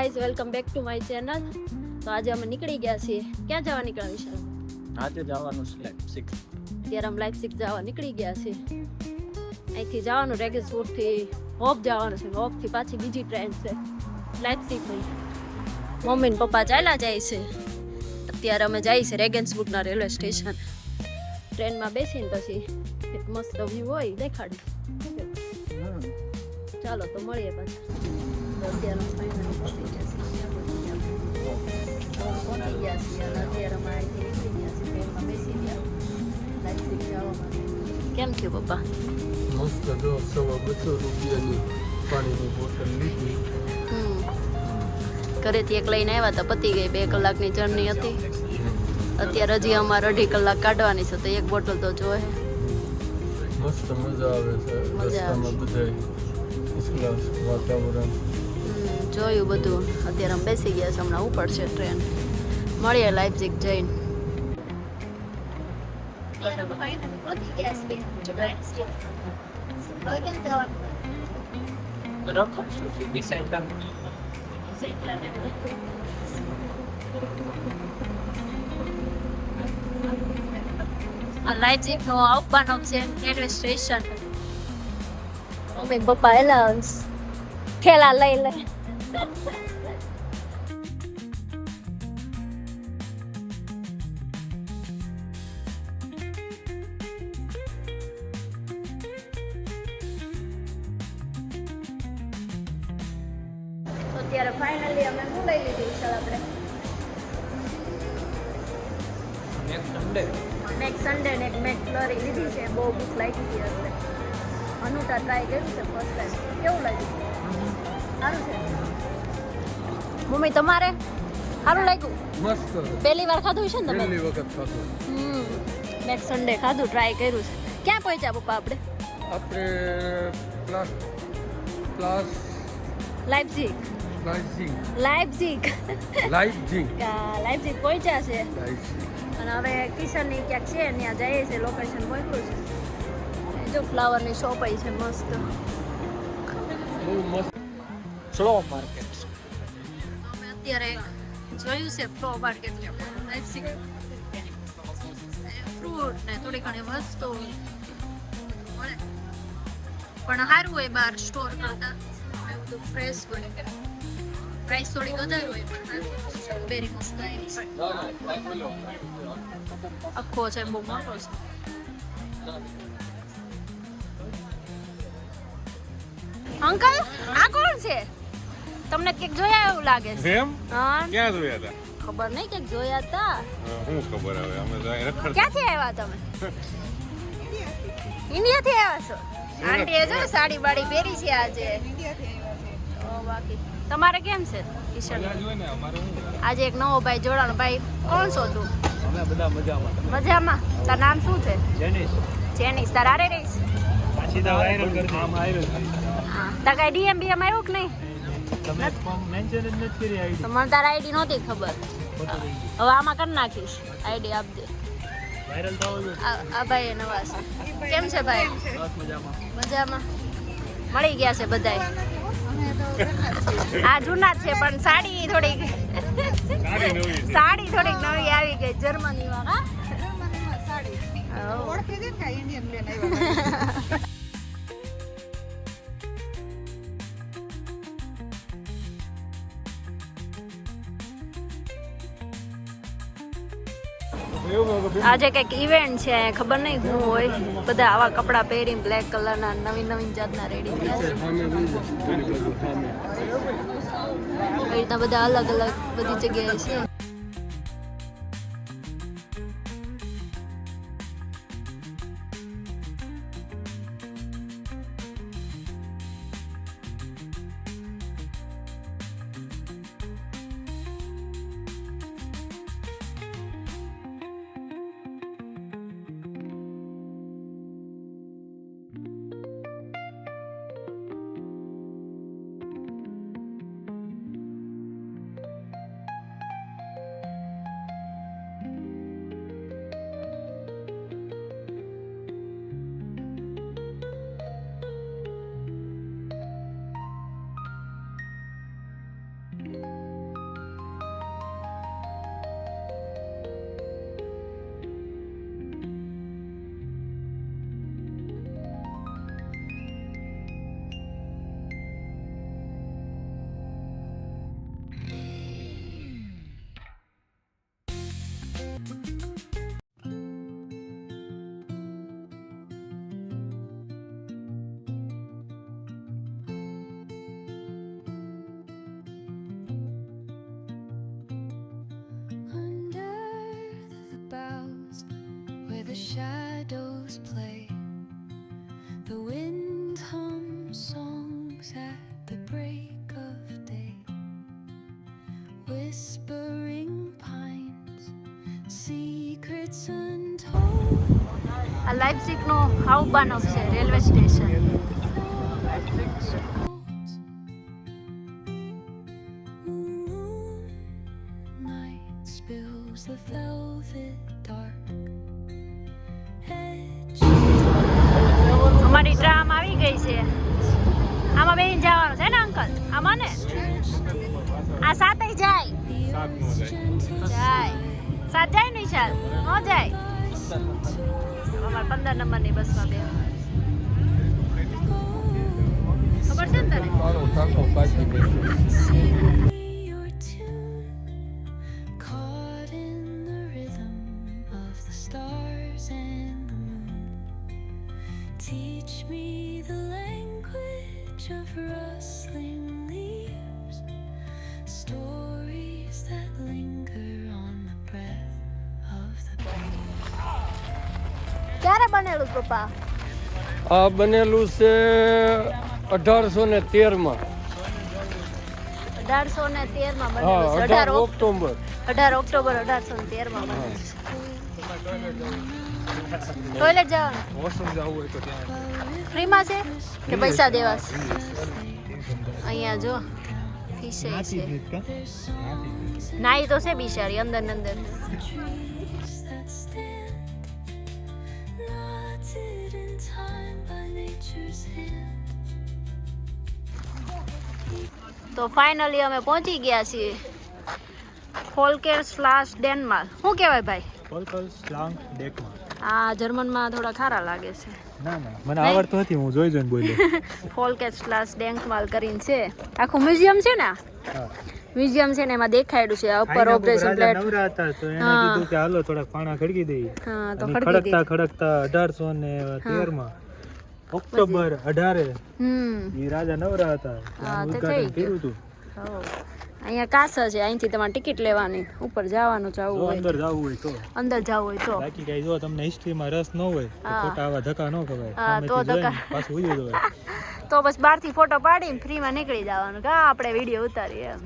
Guys, welcome back to my channel. તો આજે અમે નીકળી ગયા છીએ. ક્યાં જવા નીકળ્યા વિશાલ? આજે જવાનું છે લાઇપ્ઝિગ. અત્યારે અમે લાઇપ્ઝિગ જવા નીકળી ગયા છીએ. અહીંથી જવાનું રેગેન્સવુડથી હોપ જવાનું છે. હોપથી પાછી બીજી ટ્રેન છે લાઇપ્ઝિગની. મમ્મી ને પપ્પા ચાલ્યા જાય છે. અત્યારે અમે જઈએ છીએ રેગેન્સવુડના રેલવે સ્ટેશન. ટ્રેનમાં બેસીને પછી એક મસ્ત વ્યૂ હોય દેખાડી. ચાલો તો મળીએ પાછા. અત્યારે ફાઇનલી પહોંચી ગયા છીએ અને અત્યારે અમે અહીંથી નીકળી ગયા છીએ. ટ્રેનમાં બેસી ગયા લાઇપ્ઝિગ જવા માટે. કેમ થયું પપ્પા? મસ્ત જો 200 રૂપિયાની પાણીની બોટલ લીધી. ઘરેથી એક લઈને આવ્યા તો પતી ગઈ. 2 કલાકની જર્ની હતી. અત્યારે હજી અમારે 2.5 કલાક કાઢવાની છે તો એક બોટલ તો જોઈએ. મસ્ત મજા આવે છે રસ્તામાં બધાય ક્લાસ વાતાવરણ જોયું બધું. અત્યારે અમે બેસી ગયા છે. હમણાં ઉપર છે ટ્રેન. મળીએ લાઇપ્ઝિગ જઈને. લાઇપ્ઝિગ નો આવવાનો છે રેલવે સ્ટેશન. મમ્મી પપ્પા એલા ઠેલા લઈ લે. અત્યારે ફાઇનલી અમે શું લઈ લીધું વિશાલ? આપણે નેક્સ્ટ સન્ડે ને એક મેકફ્લરી લીધી છે. બહુ ભૂખ લાગી હતી એટલે અનુટા ટ્રાય કર્યું છે ફર્સ્ટ ટાઈમ. કેવું લાગ્યું? સારું છે. મમ્મી તમારે સારું લાગ્યું? મસ્ત. પહેલી વાર ખાધું છે ને તમે? પહેલી વખત ખાધું. નેક્સ્ટ સન્ડે ખાધું, ટ્રાય કર્યું છે. ક્યાં પહોંચ્યા પપ્પા આપણે? આપણે પ્લાસ લાઇપ્ઝિગ લાઇપ્ઝિગ પહોંચ્યા છે. લાઇપ્ઝિગ અને હવે કિશનની ક્યાંક છે ત્યાં જઈએ છીએ. લોકેશન મોકલું છે. જો ફ્લાવરની શોપ આવી છે મસ્ત. બહુ મસ્ત. Slow market. અમે અત્યારે જોયું છે ફ્લો માર્કેટ લાઇપ્ઝિગ. ફ્રૂટ ને થોડી ઘણી વસ્તુ મળે પણ સારું હોય બહાર સ્ટોર કરતા. બધું ફ્રેશ હોય. પ્રાઇસ થોડી વધારે હોય પણ વેરી મસ્ત આવી છે. આખો છે બહુ મોટો છે. અંકલ આ કોણ છે? તમને ક્યાંક જોયા એવું લાગે છે. એમ? હા ક્યાં જોયા હતા? ખબર નહીં ક્યાંક જોયા હતા. શું ખબર આવે અમે તો અહીં રખડતા. ક્યાંથી આવ્યા તમે? ઇન્ડિયાથી આવ્યા છો? આંટીએ જો સાડી બાડી પહેરી છે આજે. બાકી તમારે કેમ છે કિશન? આજે એક નવો ભાઈ જોડાનો. ભાઈ કોણ છો તું? અમે બધા મજામાં. મજામાં. તાર નામ શું છે? જેનિસ. જેનિસ. તાર આરે રહીશ? પાછી તો વાયરલ કરી દે. આમ વાયરલ. હા. તાર કઈ ડીએમ બીએમ આવ્યું કે નહીં? તમે મેન્શન જ નથી કરી આઈડી. તો મને તાર આઈડી નહોતી ખબર. હવે આમાં કરી નાખીશ. આઈડી આપજે. વાયરલ થવો જોઈએ. આ ભાઈ નવા છે. કેમ છે ભાઈ? બસ મજામાં. મજામાં. મળી ગયા છે બધાય. આ જૂના જ છે પણ સાડી થોડીક નવી આવી ગઈ. જર્મનીમાં. હા ઓળખી દે ને ઇન્ડિયન બેન આવ્યા. આજે કંઈક ઇવેન્ટ છે. ખબર નહીં શું હોય. બધા આવા કપડાં પહેરીને બ્લેક કલરના નવીન જાતના રેડી થયા છે. એ રીતના બધા અલગ અલગ બધી જગ્યાએ છે. shadows play. The wind hums songs at the break of day. Whispering pines, secrets untold. આ લાઇપ્ઝિગ નો હાઉબાનો છે railway station. Moonlight spills the velvet dark. Edge અમારી ટ્રામ આવી ગઈ છે. આમાં બેહીને જવાનું છે ને અંકલ? આમાં ને આ સાતે જાય. જાય સાત જાય ને વિશાલ? ન જાય. અમારે 15 નંબરની બસમાં બેસવાનું. ખબર છે ને તને? મારો ટાંકો પાછી બેસે your tune, caught in the rhythm of the stars and the moon. Teach me the language of rustling leaves, stories that linger on the breath of the breeze. ક્યારે બનેલું પપ્પા? આ બનેલું છે 1813 માં. 1813 માં હા, બનેલું છે. 18 ઓક્ટોબર 18 ઓક્ટોબર 1813 માં બનેલું છે. ટોયલેટ જવાનું વોશરૂમ જવું હોય તો ત્યાં ફ્રીમાં છે કે પૈસા દેવા છે? અહીંયા જો ફિશ છે. નાઈ તો છે બિચારી અંદર ને અંદર. Trees that stand, knotted in time by nature's hand. તો ફાઇનલી અમે પહોંચી ગયા છીએ ફોલ્કેર્સલાસ ડેનમાર્ક. શું કહેવાય ભાઈ? કોલકલ સ્લાંગ ડેકમાં. આ જર્મનમાં થોડા ખારા લાગે છે. ના ના મને આવડતું નથી, હું જોઈ જોઈને બોલ્યો. ફોલ્કેર્સલાસ ડેનમાર્ક કરીને છે. આખું મ્યુઝિયમ છે ને? હા. મ્યુઝિયમ છે ને એમાં દેખાડ્યું છે ઉપર ઓપરેશન પ્લેટ. નવરા હતા તો એને હા. કીધું કે હાલો થોડાક પાણા ખડકી દઈએ. હા તો અને ખડકી ખડકતા દીધી. ખડકતા 1813 માં ઓક્ટોબર 18 એ રાજા નવરા હતા. હા, એનું તે ઉદ્ઘાટન થઈ ગયું. કર્યું હતું. હો. અહીંયા કાસા છે, અહીંથી તમારે ટિકિટ લેવાની. ઉપર જવાનું જવું જો હોય અંદર જવું હોય તો. અંદર જવું હોય તો. બાકી કઈ જો તમને હિસ્ટ્રીમાં રસ ન હોય તો હા. ખોટા આવા ધક્કા ન ખવાય. હા, તો સામેથી જોઈને ધક્કા. પાછું ઉડી જવાય. તો બસ બહારથી ફોટો પાડીને ફ્રીમાં નીકળી જવાનું કે આપણે વિડીયો ઉતારીએ એમ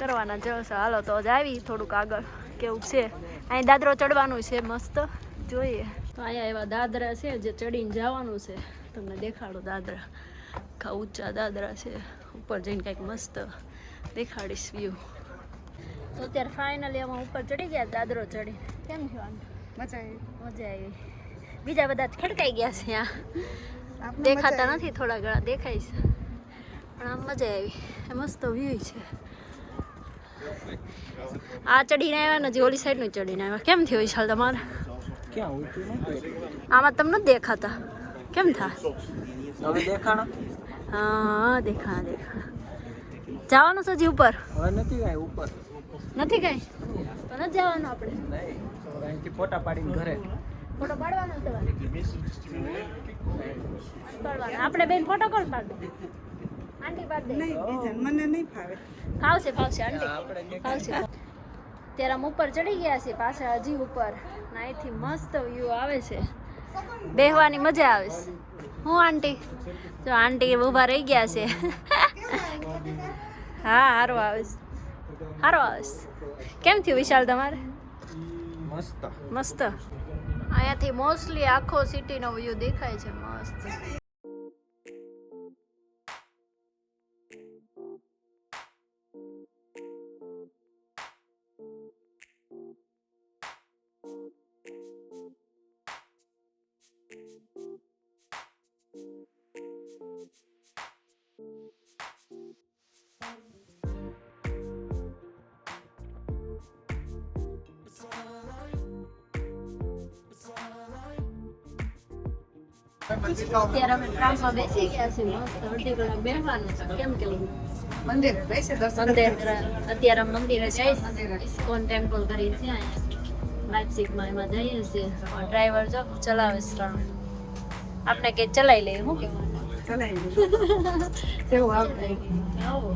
કરવાના જલસા. હાલો તો જ આવી થોડુંક આગળ કેવું છે. અહીં દાદરો ચડવાનું છે મસ્ત, જોઈએ. તો અહીંયા એવા દાદરા છે જે ચડીને જવાનું છે. તમને દેખાડો દાદરા, આખા ઊંચા દાદરા છે. ઉપર જઈને કંઈક મસ્ત દેખાડીશ વ્યૂ. તો અત્યારે ફાઇનલી અમે ઉપર ચડી ગયા દાદરો ચડી. કેમ થયું? મજા આવી. મજા આવી. બીજા બધા જ ખડકાઈ ગયા છે ત્યાં. આપને દેખાતા મજા નથી, થોડા ઘણા દેખાય છે પણ આમ મજા આવી. મસ્ત વ્યૂ છે. આ ચડીને આવ્યા ને જે ઓલી સાઈડનું ચડીને આવ્યા. કેમ થયો વિશાલ તમારે? ક્યાં ઉલટું નથી. આમાં તમને નથી દેખાતા? કેમ થા? હવે દેખાણા હા દેખાણા. જવાનું છે હજી ઉપર? હવે નથી કાંઈ ઉપર. નથી કઈ તો નથી જવાનું આપણે. અહીંથી ફોટા પાડીને ઘરે. ફોટો પાડવાનો તમારે? આપણે બેન ફોટો કોણ પાડે? આંટી પાડી દે. નહીં બીજા મને નહીં ફાવે. ફાવશે ફાવશે આંટી ફાવશે. ત્યારે આમ ઉપર ચડી ગયા છે પાછા હજી ઉપર. અહીંથી મસ્ત વ્યૂ આવે છે, બેહવાની મજા આવે છે. હું આંટી જો આંટી ઊભા રહી ગયા છે. હા સારું આવે છે, સારું આવે છે. કેમ થયું વિશાલ તમારે? મસ્ત. મસ્ત. અહીંયાથી મોસ્ટલી આખો સિટીનો વ્યૂ દેખાય છે મસ્ત. અત્યારે અમે ટ્રામમાં બેસી ગયા છીએ. મસ્ત અડધી કલાક બેસવાનું છે. કેમ કેવું મંદિર બેસે દર્શન મંદિર? અત્યારે મંદિરે જઈશ. ઇસ્કોન ટેમ્પલ કરી છે અહીંયા લાઇપ્ઝિગમાં, એમાં જઈએ છીએ. ડ્રાઈવર જો ચલાવે છે ત્રણ. આપણે કે ચલાવી લઈએ. શું કેવું? ચલાવી જેવું આવડે. આવો.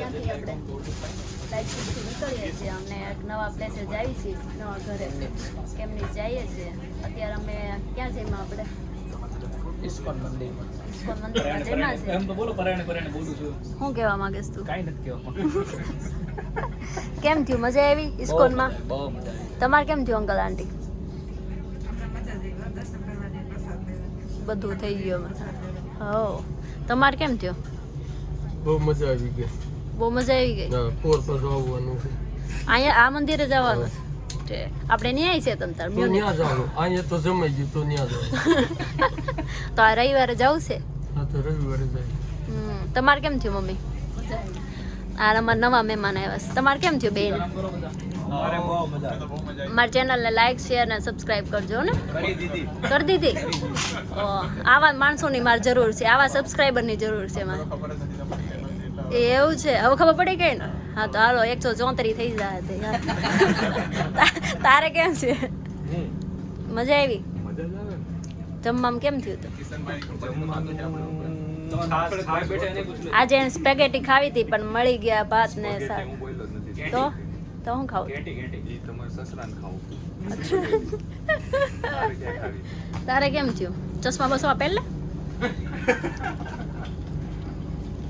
ત્યાંથી આપણે લાઈટથી નીકળીએ છીએ અમને એક નવા પ્લેસે જઈએ છીએ નવા ઘરે કેમની જઈએ છીએ અત્યારે અમે ક્યાં જઈએ આપણે ઇસ્કોન મંદિરમાં ઇસ્કોન મંદિરમાં જઈમાં છે એમ તો બોલો પરાયણે બોલું છું શું કહેવા માંગેસ તું કાંઈ નથી કહેવા કેમ થયું મજા આવી ઇસ્કોનમાં બહુ મજા આવી તમારે કેમ થયું અંકલ આંટી મજા જ આવી દર્શન કરવા દે પ્રસાદ લેવા બધું થઈ ગયું હો તમારે કેમ થયો બહુ મજા આવી ગઈ બહુ મજા આવી ગઈ હા પોર પર આવવાનું છે અહીંયા આ મંદિરે જવાનું છે આપણે ન્યાય છે તમ તાર તો ત્યાં જવાનું અહીંયા તો જમાઈ ગયું તો ત્યાં જવાનું તો આ રવિવારે જવું છે હા તો રવિવારે જાય તમારે કેમ થયું મમ્મી આ અમારા નવા મહેમાન આવ્યા છે તમારે કેમ થયું બેન મારે બહુ મજા આવી મારી ચેનલને લાઈક શેર ને સબસ્ક્રાઇબ કરજો ને કરી દીધી કરી દીધી ઓ આવા માણસોની મારે જરૂર છે આવા સબસ્ક્રાઈબરની જરૂર છે મારે એ એવું છે હવે ખબર પડી ગઈ ને હા તો હાલો 134 થઈ જાય તે યાર. તારે કેમ છે મજા આવી જમવામાં કેમ થયું હતું આજે સ્પેગેટી ખાવી હતી પણ મળી ગયા ભાત ને શાક તો હું ખાવું તારે કેમ થયું ચશ્મા બસવા પહેલા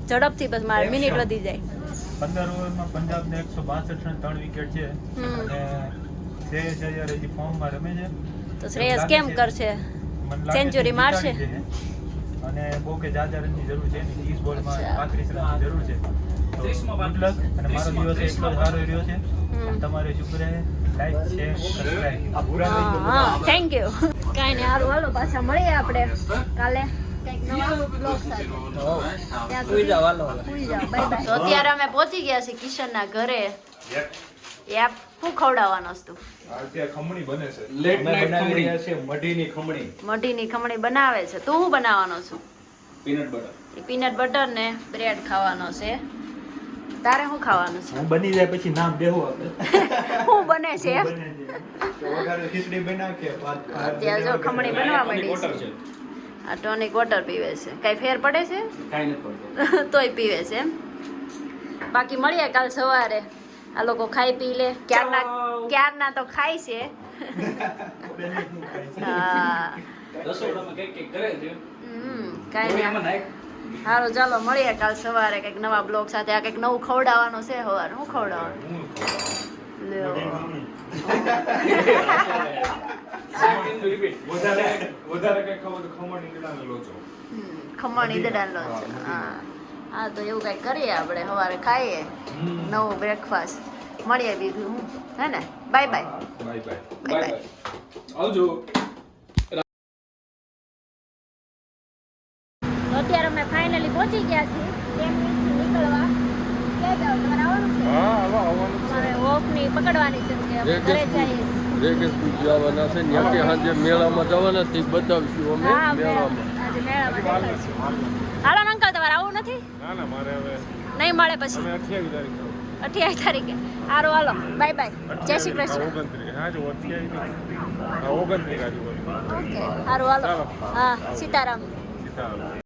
ઝડપથી બસ મારે મિનિટ વધી જાય 15 ઓવરમાં પંજાબને 162 રન 3 વિકેટ છે અને શ્રેયસ અય્યર હજી ફોર્મમાં રમે છે તો શ્રેયસ કેમ કરશે મને લાગે સેન્ચુરી છે મારશે જીતાડી જશે. અને બહુ કે જાજા રનની જરૂર છે 30 બોલમાં 35 રનની જરૂર છે તો ગુડ લક અને મારો દિવસ એટલો જ સારો રહ્યો છે તમારે શુક્ર લાઈક શેર સબસ્ક્રાઇબ હા થેન્ક યુ કાંઈ નહીં હારું હાલો પાછા મળીએ આપણે કાલે કંઈક નવા બ્લોગ સાથે ત્યાં સુધી સુઈ જાઓ બાય બાય તો અત્યારે અમે પહોંચી ગયા છીએ કિશનના ઘરે યાર શું ખવડાવવાનો છે તું ખમણી બને છે લેટ નાઇટ ખમણી છે મઢીની ખમણી મઢીની ખમણી બનાવે છે તું શું બનાવવાનો છું પીનટ બટર એ પીનટ બટર ને બ્રેડ ખાવાનો છે તારે શું ખાવાનું છે હું બની જાય પછી નામ દેવું આપણે શું બને છે એમ? વઘારેલી ખીચડી બના કે અત્યારે જો ખમણી બનવા માંડી વોટર છે છે આ ટોનિક વોટર પીવે છે કઈ ફેર પડે છે કાંઈ નથી પડતું તોય પીવે છે એમ બાકી મળીએ કાલ સવારે આ લોકો ખાઈ પી લે ક્યારના તો ખાય છે હા રસોડામાં કંઈક કરે છે કાંઈ એમાં નહીં નાખ સારું ચાલો મળીએ કાલ સવારે કંઈક નવા બ્લોગ સાથે આ કંઈક નવું ખવડાવવાનું છે સવારે શું ખવડાવવાનું લ્યો વધારે કઈ ખાવ તો ખમણ ઈંડળાનો લોચો ખમણ ઈદડાનો છે હા હા તો એવું કંઈક કરીએ આપણે સવારે ખાઈએ નવું બ્રેકફાસ્ટ મળીએ બીજું હું હે ને bye bye bye bye bye bye આવજો તો અત્યારે અમે ફાઇનલી પહોંચી ગયા છીએ 10 મિનિટથી નીકળવા ક્યાં જાવ તમારે આવવાનું છે હા આવવાનું અમારે ઓફની પકડવાની છે કે અમે ઘરે જઈએ રેગેશ જવાના છે ત્યાંથી સાંજે મેળામાં જવાના તે બતાવીશું અમે હા મેળામાં આજે મેળામાં દેખાડશું હાલો ને અંકલ તમારે આવું નથી ના ના મારે હવે નહીં મળે પછી અમે 28 તારીખ 28 તારીખે સારું હાલો બાય બાય જય શ્રી કૃષ્ણ 29 હા જો 28 29 આજુ ઓકે સારું હાલો હા સીતારામ સીતારામ